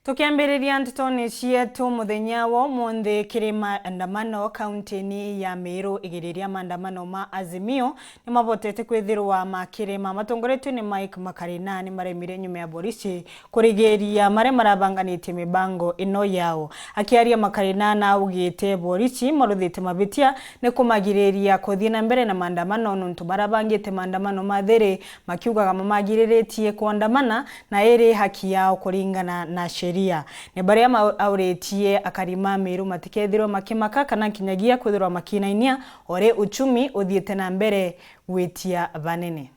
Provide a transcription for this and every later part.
Tukiambiriria ntitoni cietu muthenya wa umuthi kiri maandamano kaunti-ini ya Meru igiriria maandamano ma Azimio ni mabotete kwithirwa makirima matongoretio ni Mike Makarina ni maremire nyuma ya polisi kurigiria maria marabanganitie mibango ino yao. Akiaria Makarina na augite polisi maruthite mabitia ni kumagiriria kuthii na mbere na maandamano nuntu barabangite maandamano mathiri makiugaga mamagiriretie kuandamana na iri haki yao kuringana na sheria. Ni baria auretie akarima Meru matikethirwo makimaka kana kinyagia kwithirwa makinainia ore uchumi uthiete na mbere gwitia banene.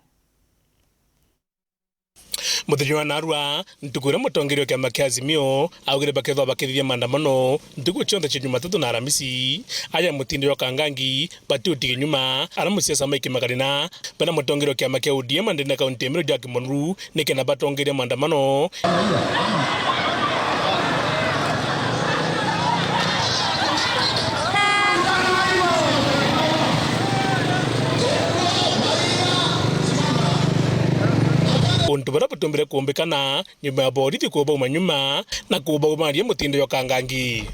Muthenya wa narua ntukura mutongerio kiama kia Azimio augire bakethwa bakithithia maandamano ntuku cionthe cia Jumatatu na Aramisi aya mutindiro kangangi batiutige nyuma ara musiasa Mike Makarina bena mutongerio kiama kia ODM ndene kaunti ya Meru Jack Monru nikena batongeria maandamano untu bara butumbire kuombekana nyuma ya borithi kuoba umanyuma na kuoba umaria mutindo yokangangi.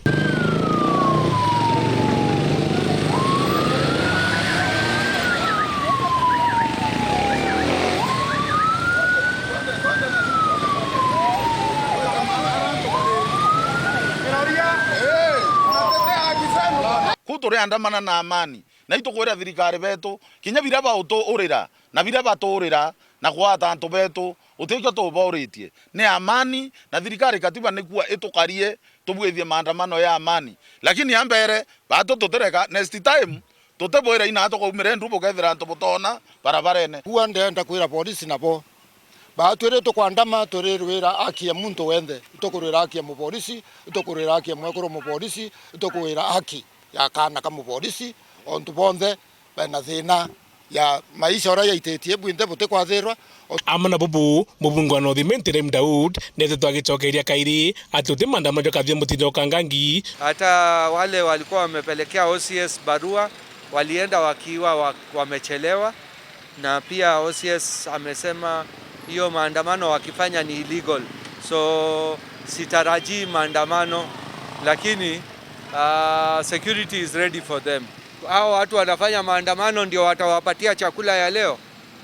Kutore andamana na amani na itukwira thirikari betu kinya bira ba uturira na bira baturira na gwata antu betu utikyo tuboritie ni amani na thirikari katiba nikuwa itukarie tubwithie maandamano ya amani lakini ambere batu tutereka next time tuteboira ina tukumire ndubo kethira antu butona barabarene kuwa ndenda kwira polisi nabo batwire tukwandama turirwira haki ya muntu wenthe tukurwira haki ya mupolisi tukurwira haki ya mwekuru mupolisi tukurwira haki ya kana kama polisi ontu bonthe bena thina ya maisha ora yaitetie bwinte bote kwathirwa amana bubu mubungano thimentire Daud nete twagicokeria kairi atuti maandamano kathie mutindo kangangi. Hata wale walikuwa wamepelekea OCS barua walienda wakiwa wamechelewa, na pia OCS amesema hiyo maandamano wakifanya ni illegal, so sitarajii maandamano, lakini security is ready for them. Hao watu wanafanya maandamano ndio watawapatia chakula ya leo?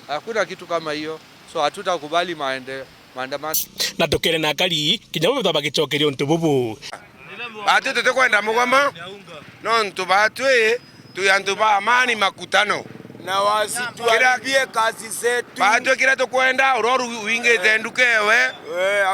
Hakuna kitu kama hiyo, so hatutakubali maandamano. Na tokere na kali kinyamo bagicokeria untu bubu batu tutakwenda mugoma no ntu batwe tuyantu ba amani makutano na wasituharibie kazi zetu. Batu kila tukwenda uroru uingete ndukewe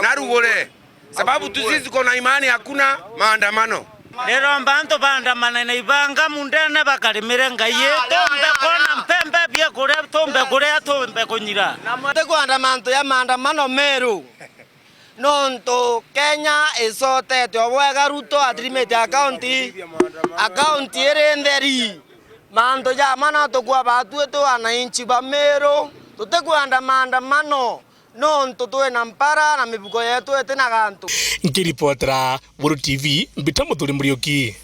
na rugore sababu tuzizi kona imani hakuna maandamano. Neromba nto bandamana na ibanga mundene bakarimire ngaye tombe kona mpembe bye kure tombe kure tombe konyira Namate kuandamano ya maandamano Meru nonto Kenya isote tobwega Ruto atrimete account erenderi mando ya mana to kwa batu to wananchi ba Meru tutekuandamano nonto tuwe na mpara na mibuko yetu etena gantu. Nkiripotera Buru TV mbita Muthuri Muriuki.